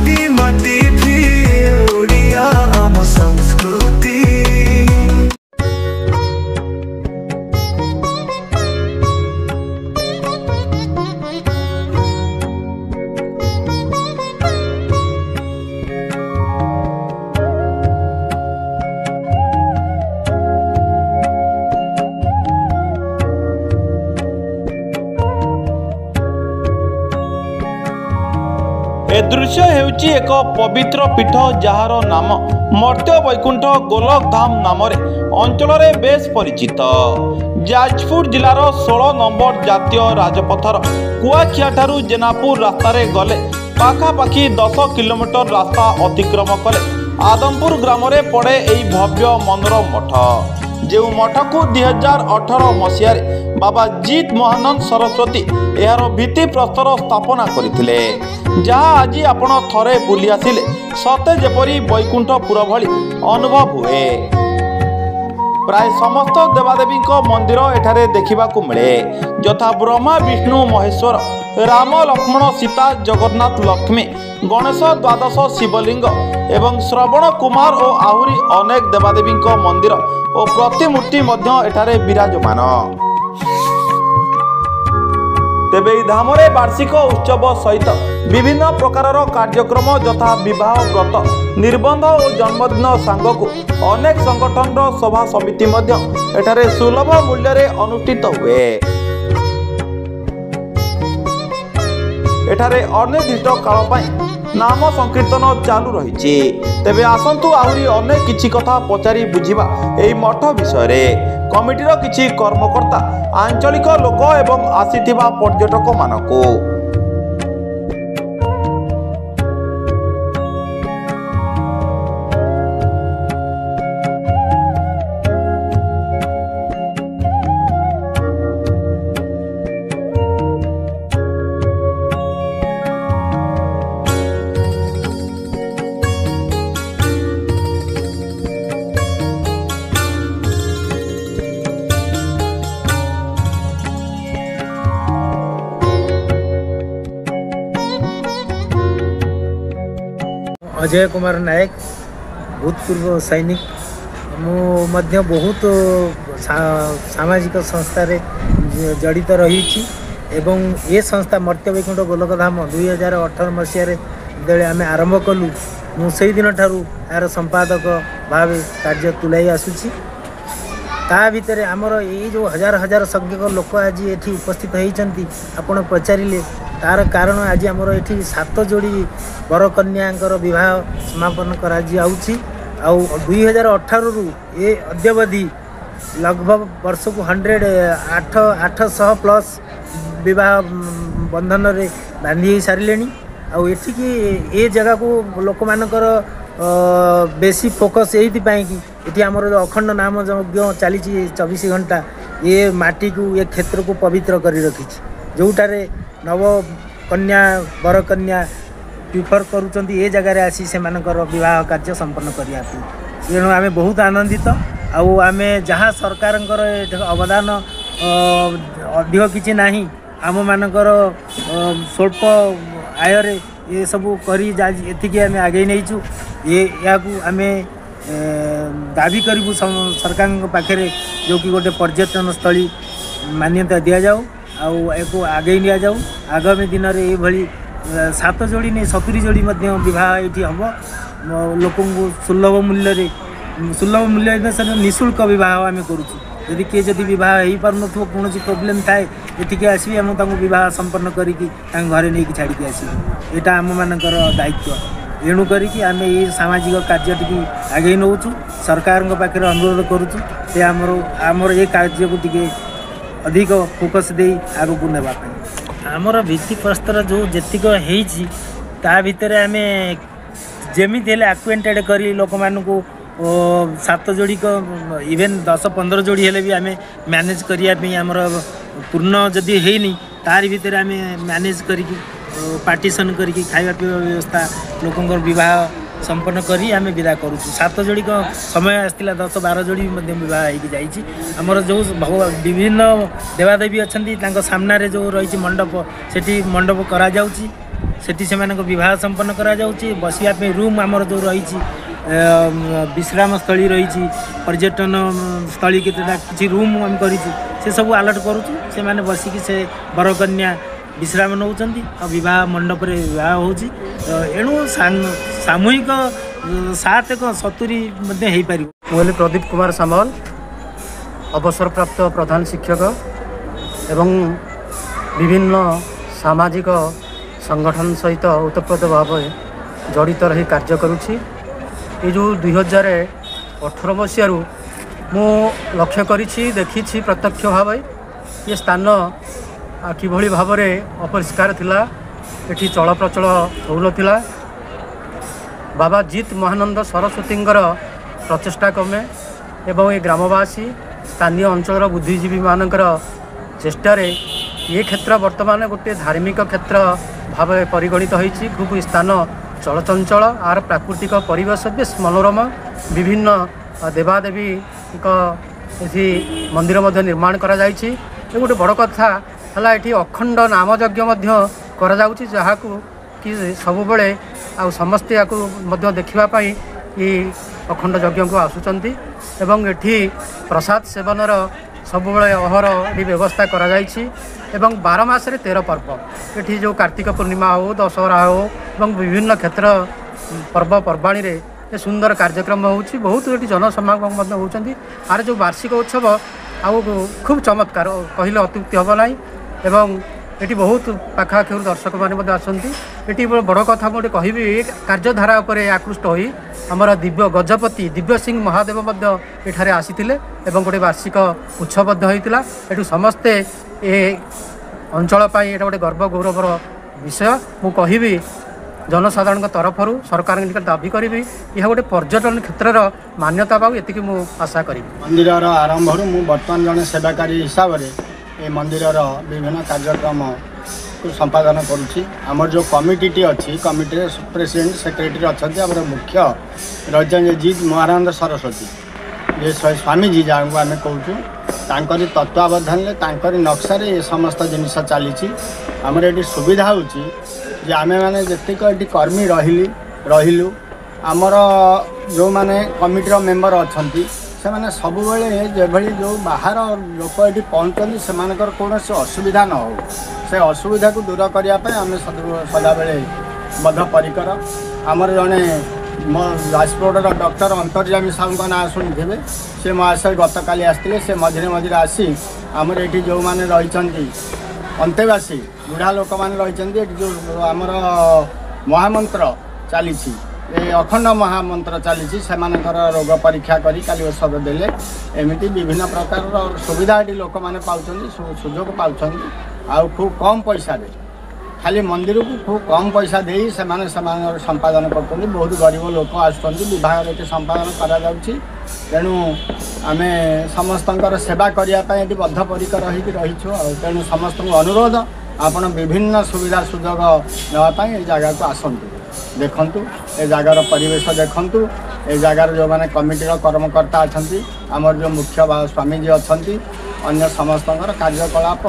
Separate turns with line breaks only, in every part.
माटी माटी भी ओडिया आम संस्कृति।
ए दृश्य हेउची एक पवित्र पीठ जार नाम मर्त्य वैकुंठ गोलक धाम नाम अंचल बेस परिचित। जाजपुर जिलार 16 नंबर जातीय राजपथर कुआखिया ठारू जेनापुर रास्तार गले पाखापाखि 10 किलोमीटर रास्ता अतिक्रम कले आदमपुर ग्राम पड़े यही भव्य मनोरम मठ। जो मठ को 2018 मसीह बाबा जीत महानंद सरस्वती यार भित्ति प्रस्तर स्थापना करथिले, जहाँ आज आपण थरे बुली आसिले सते जेपरी वैकुंठपुर भली अनुभव हुए। प्राय समस्त देवादेवी मंदिर एठारे देखिबाकू मिले, यथा ब्रह्मा विष्णु महेश्वर, राम लक्ष्मण सीता जगन्नाथ लक्ष्मी, गणेश द्वादश शिवलिंग एवं श्रवण कुमार और आहुरी अनेक देवादेवी मंदिर और प्रतिमूर्ति एठारे विराजमान। तेबे धामरे वार्षिक उत्सव सहित विभिन्न प्रकार कार्यक्रम यथा विवाह व्रत निबंध और जन्मदिन सांगकू अनेक संगठन सभा समिति एठारे सुलभ मूल्य अनुष्ठित हुए। एठारे अनिर्दिष्ट काल पाई नाम संकीर्तन चालू रही। तेबे आसंतु आहुरी अनेक किछि कथा पचारि बुझिबा एई मठ विषय कमिटीर किछि कर्मकर्ता आंचलिक लोक एवं आसीथिबा पर्यटक मानकू।
अजय कुमार नायक भूतपूर्व सैनिक मध्य बहुत सामाजिक संस्था जड़ित रही एवं ये संस्था मर्त्य वैकुंठ गोलक धाम 2018 मसीह जेते आम आरंभ कलु मुझे दिन ठारू यार संपादक भाव कार्य तुलाई आसूची। ता भितर आमर ये जो हजार हजार संख्यक लोक आज ये उपस्थित होती आपण पचारे तार कारण आज आमर ये 7 जोड़ी बर कन्यांकर विवाह समापन करा 2018 रु ये अद्यावधि लगभग वर्ष को 800 प्लस विवाह बंधन रे बांधी सारे आठिकी ये जगह को लोक मानकर बेसी फोकस यही कि ये आमर जो अखंड नाम यज्ञ चली 24 घंटा ये माटी को ये क्षेत्र को पवित्र कर रखी जोटारे नव कन्या बर कन्या प्रिफर करुँच ये जगार आसी से विवाह कार्य संपन्न करने तेणु आम बहुत आनंदित आम जहाँ सरकार अवदान अधिक किसी ना आम मानकर स्वल्प आयर ये सब करी आम आगे नहीं ये आम दाबी करूँ सरकार पाखे जो कि गोटे पर्यटन स्थली मान्यता दि जाऊ आउ आगे नि जाऊ। आगामी दिन में ये 7 जोड़ी नहीं 70 जोड़ी विवाह ये हम लोक सुलभ मूल्य निःशुल्क विवाह आम करुँ किए जदि विवाह हो पार न कौन प्रोब्लेम थाए ये आसबि आम विवाह संपन्न करके घरे नहीं छाड़ी आस यहाँ आम मानकर दायित्व एणु करी आम ये सामाजिक कार्य टी आगे नौ सरकार पाखे अनुरोध करुँ आमर ये कार्य को टी अधिक फोकस दे आग को नापी आमर भित्ति प्रस्तर जो जेतिक ता भितर आम जमी आक्वेंटेड करी लोक मानू 7 जोड़ी को इवेन 10-15 जोड़ी हेले भी आम मैनेज करने आमर पूर्ण जदि हैनी तार भितर आम मैनेज करके पार्टीशन करके खाଇବା पीवा व्यवस्था लोकंर विवाह संपन्न करी आम विदा करूँ। 7 जोड़ी को समय आसला 10-12 जोड़ी विवाह होमर जो विभिन्न देवादेवी अच्छा सामने जो रही मंडप से मंडप करा सेठी से विवाह संपन्न करा जाउची बसिया पे रूम आमर जो रही विश्राम स्थली रही पर्यटन स्थली किसी रूम आम कर सब अलर्ट करुचु से माने बसिकी से बरकन्या विश्राम नौकरी और बह मंडप बह होणु सामूहिक 770
मुझे प्रदीप कुमार सामल अवसर प्राप्त प्रधान शिक्षक एवं विभिन्न सामाजिक संगठन सहित ओतप्रोत भाव जड़ित रही कार्य करुछि। ये जो 2018 मसीह मु लक्ष्य करिछि देखिछि प्रत्यक्ष भाव ये स्थान किभଳି भावरे अपरिष्कार थिला एठी चल प्रचल होउनथिला। बाबा जीत महानंद सरस्वतींकर प्रचेष्टा क्रमे एवं ये ग्रामवासी स्थानीय अंचल बुद्धिजीवी मानकर चेष्टार ये क्षेत्र वर्तमान गोटे धार्मिक क्षेत्र भाव परिगणित होइछि। खूब स्थान चलचंचल आर प्राकृतिक परिवेश बेस मनोरम विभिन्न देवादेवी मंदिर मध्य निर्माण करा जाइछि। ये गोटे बड़ कथा है ये अखंड नाम यज्ञ करा जाउछि जहाकू कि सबुबले आ समस्ते या देखापी ये अखंड यज्ञ को आसुचंती एवं एठी प्रसाद सेवनर सबुबले अहर ये व्यवस्था करा जाइछि। एवं 12 मासरे 13 पर्व एठी जो कार्तिक पूर्णिमा हो दशहरा हो एवं विभिन्न क्षेत्र पर्वपर्वाणी रे ये सुंदर कार्यक्रम होउछि। बहुत एठी जनसमागम होउचंती। आर जो वार्षिक उत्सव आउ खूब चमत्कार कहले अत्युक्ति हम ना एवं ये बहुत पाखापाखि दर्शक मैंने आसती। ये बड़ कथा मुझे कहबी कार्यधारा उपर आकृष्ट हो आमर दिव्य गजपति दिव्य सिंह महादेव एठारे आसीथिले एवं गोटे वार्षिक उत्सव होता। ये समस्ते ये अंचल ये गोटे गर्व गौरवर विषय मु कहबी जनसाधारण तरफ सरकार निकट दाबी करी यह गोटे पर्यटन क्षेत्र मान्यता पाऊ ये मु आशा करी।
मंदिर आरंभ बर्तमान जन सेवाकारी हिसाब से ये मंदिर विभिन्न कार्यक्रम को संपादन करुच्ची। आमर जो कमिटी अच्छी कमिटी प्रेसिडेंट सेक्रेटरी अच्छा आम मुख्य रही जीत महानंद सरस्वती ये स्वामीजी जहाँ को आम कहूँ तत्वावधान नक्शा ये समस्त जिनस चली आमर ये सुविधा होची आम मैंने जितक ये कर्मी रहिलु आमर जो मैंने कमिटर मेम्बर अच्छा से मैंने सब बेले जो बाहर लोक ये पहुँचती से कौन असुविधा न हो से असुविधा को दूर करने आम सदा बेले बद्धपरिकर। आमर जड़े जाजपुर डॉक्टर अंतर्यामी साहू का ना शुणी से महाशय गत काली आसते से मझे मझे आसी आमर ये जो मैंने रही अंतेवासी बुढ़ा लोक मैंने रही जो आमर महामंत्र चली अखंड महामंत्र चली से रोग परीक्षा करी काली औषध देले एमती विभिन्न प्रकार सुविधा ये लोक मैंने पाँच सुजोग पाँच आउ खूब कम पैसा दे खाली मंदिर को खूब कम पैसा दे से संपादन कर बहुत गरीब लोक आसुँच ये संपादन करा तेणु आम समस्त सेवा करने बद्धपरिकर रहीछु। तेणु समस्त अनुरोध आपण विभिन्न सुविधा सुजोग नापी जगह को आसतु देखु ए जगार परिवेश देखु ए जगार जो मैंने कमिटर कर्मकर्ता अच्छा आमर जो मुख्य स्वामीजी अच्छा अन्य समस्त कार्यकलाप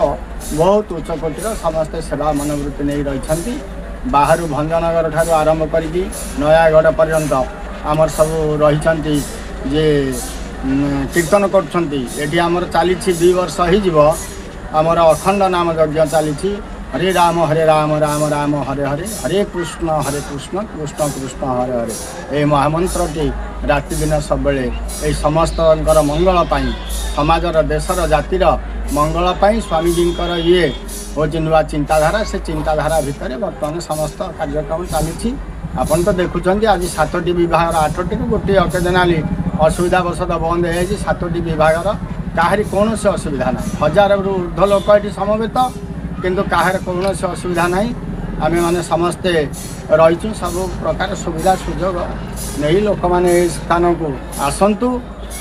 बहुत उच्चकोटीर समस्ते सेवा मनोवृत्ति नहीं रही बाहर भंजनगर ठार आरंभ कर नयागढ़ पर्यंत आमर सब रही जे कीर्तन करमर चली 2 वर्ष हो आमर अखंड नाम यज्ञ चली हरे राम राम राम हरे हरे हरे कृष्ण कृष्ण कृष्ण हरे हरे ये महामंत्रटी राति दिन सब बेले समस्त मंगल पाई समाजर देशर जातिर मंगल पाई स्वामीजी ये हूँ नुआ चिंताधारा से चिंताधारा भितर बर्तमान समस्त कार्यक्रम चली। आपन तो देखुं आज 7टी विभाग 8टी गोटे अकेजनाली असुविधा बसत बंद हो 7टी विभाग कहारी कौन से असुविधा ना 1000 रु ऊर्ध लोक ये समवेत किंतु कहार कौन से असुविधा ना आम मैंने समस्ते रहीचु सब प्रकार सुविधा सुजोग नहीं लोक मैंने स्थान को आसतु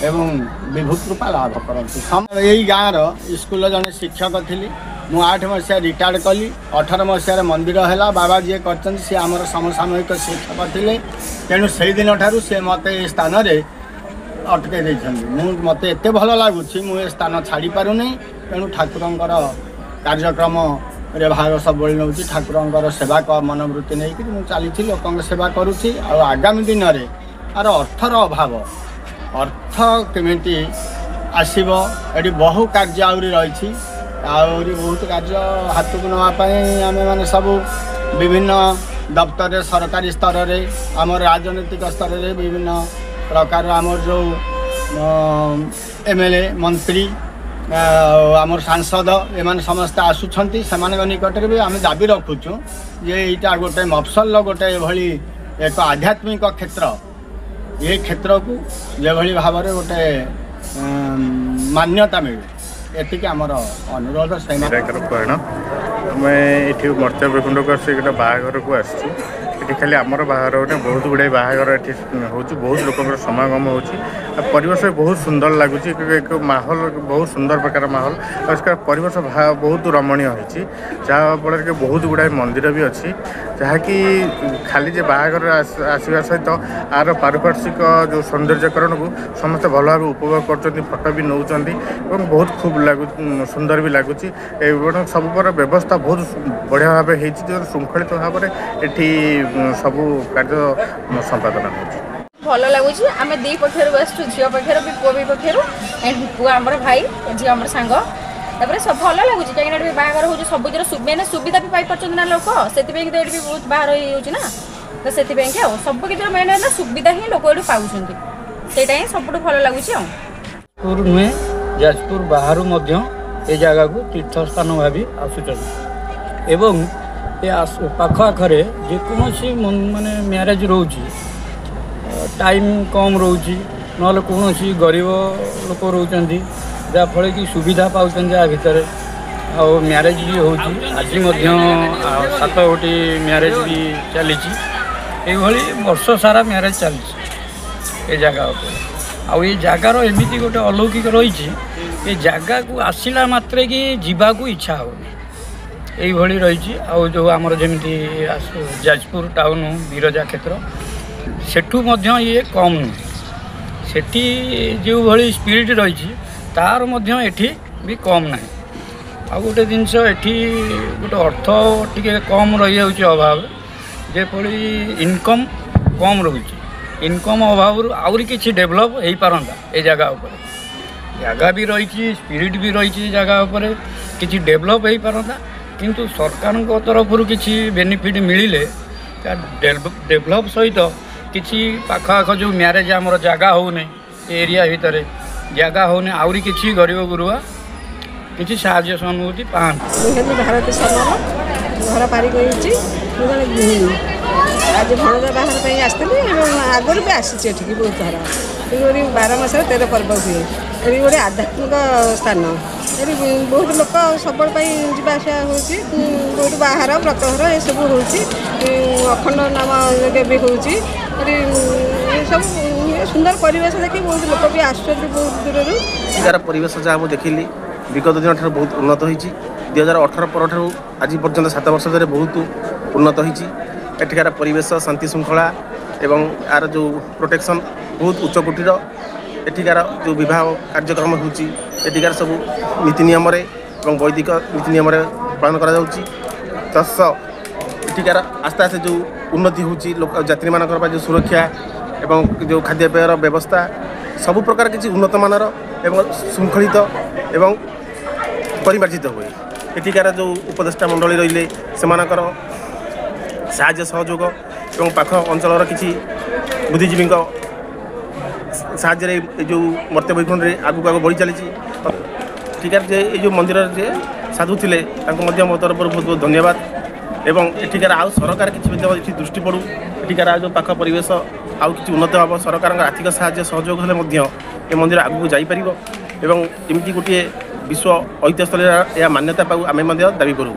एवं विभू कृपा लाभ करूँ। यही गाँव स्कूल जड़े शिक्षक थी मु 8 मसीह रिटायर्ड कली 18 मसीह मंदिर है बाबा जी कर सी आम समसामयिक शिक्षक थे तेणु से दिन ठार से मत स्थान अटके मत एत भल लगुच मुझे स्थान छाड़ी पारूनी तेणु ठाकुर कार्यक्रम रे भाग सब नौची ठाकुर सेवा मनोवृत्ति नहीं कि चली लोक सेवा करुँची आगामी दिन में आर अर्थर अभाव अर्थ केमिटी आसब ये बहु कार्य आहरी रही बहुत कार्य हाथ को नापी आम मैंने सब विभिन्न दफ्तर सरकारी स्तर में आम राजनीतिक स्तर में विभिन्न प्रकार आमर जो एमएलए मंत्री आमर सांसद एम समस्ते आसुंच से निकट में भी आम दाबी रखुचु जे यहाँ गोटे मफसल गोटे भली एक आध्यात्मिक क्षेत्र ये क्षेत्र को जो भाव में गोटे मान्यता मिले एतिक आमर अनुरोध से
आम ये मर्त्य वैकुंठ को आस गोटे बाहाघर को आसू ये खाली आमर बाहर बहुत गुड़ाई बाहाघर ये हो बहुत लोक समागम हो परिवेश बहुत सुंदर लगुच एक माहौल बहुत सुंदर प्रकार माहौल और इसका परिवेश बहुत रमणीय होती जहाँफल कि बहुत गुड़ाई मंदिर भी अच्छी जहाँकि खाली जे बाहाघर आसवा सहित आर पारिपार्श्विक जो सौंदर्यकरण को समस्त भल भाव उपभोग कर फोटो भी नौ बहुत खूब लगु सुंदर भी लगुच सब व्यवस्था बहुत बढ़िया भाव हो श्रृंखलित भाव में ये सब कार्य संपादन हो
भल लगुच आम दी पक्षर आसु झील पक्षर भी पुआ भी पक्षर पुआ आम भाई झी आम सांग तापर सब भल लगुच कहीं बाहर हो सब मैंने सुविधा भी पाई ना लोक से भी बहुत बाहर होना तो से सब किसी मेन है सुविधा ही लोक ये पाँच से सब भल लगुच
नुहे जाजपुर बाहर ये जगह को तीर्थ स्थान भावी आसुचन एवं पाख आखरे जेकोसी माने मैरेज रोची टाइम कम रोची ना कौन गरीब लोक रोचंती जहाँफल कि सुविधा पाँच भितर आ मैरेज भी होजी 7 गोटी मैरेज भी चली वर्ष सारा मैरेज चली जगह आ जगार एमती गोटे अलौकिक रही ये जगह को आसला मात्रे कि जीवाकू इच्छा हो यही रही जो आमर जमी जाजपुर टाउन बिरजा क्षेत्र सेठू ये कम नुहे सेठी जो भली स्पिरिट रही तार एठी भी कम ना आ गोटे जिनस एठी गोटे अर्थ टी कम रही अभाव जेपरी इनकम कम रोचे इनकम अभाव आउरी किसी डेभलप हो पारंता ए जगह उपर जगह भी रही स्पिरिट भी रही जगह उपर किसी डेभलप हो पारंता किंतु सरकार तरफ किसी बेनिफिट मिले डेभलप सहित किसी पाख आख जो मैरेज आमर जगह होने एरिया भितर जगह होने आउरी किसी गरीब गुरुआ किसी साहाय्य सहानुभूति पाते
भारत समान घर पारिक आज भणजा बाहर आसती आगुरी भी आसी बहुत थर 12 मास 13 पर्व हुए ये गोटे आध्यात्मिक स्थान ये बहुत लोक सब जावासा हो बाहर व्रतघर ये सब हो अखंड नाम भी हो सब सुंदर परिवेश देखिए बहुत लोक भी आस बहुत दूर
यार परिवेश जहाँ मुझे देखिली विगत दिन ठार बहुत उन्नत होती 2018 पर आज पर्यंत 7 वर्ष धरे बहुत उन्नत होती एठिकार परिवेश शांति श्रृंखला एवं यार जो प्रोटेक्शन बहुत उच्चकोटीर एठिकार जो विवाह कार्यक्रम होठिकार सब नीति नियम वैदिक नीति नियम पालन करा आस्ते आस्ते जो उन्नति हो यात्री मान जो सुरक्षा एवं जो खाद्यपेयर व्यवस्था सबु प्रकार किसी उन्नत मानर एवं श्रृंखलित एवं परिमार्जित हुए एठिकार जो उपदेष्टा मंडली रही से साहाय्य सहयोग एवं पाख अंचल किसी बुद्धिजीवी साहाय्य जो मर्त्य वैकुंठ आगू आगू बढ़ी चली ठीक है ये जो मंदिर जे साधु थे मो तरफ बहुत बहुत धन्यवाद एवं एठिकार आउ सरकार किसी दृष्टि पड़ू एठिकार जो पाख परिवेश आउ कि उन्नत हम सरकार आर्थिक साहाय्य सहयोग हेल्ले ये मंदिर आगू जापर एवं एमती गोटे विश्व ऐतिह्यस्थल या मान्यता पाऊ आम दाबी करूँ।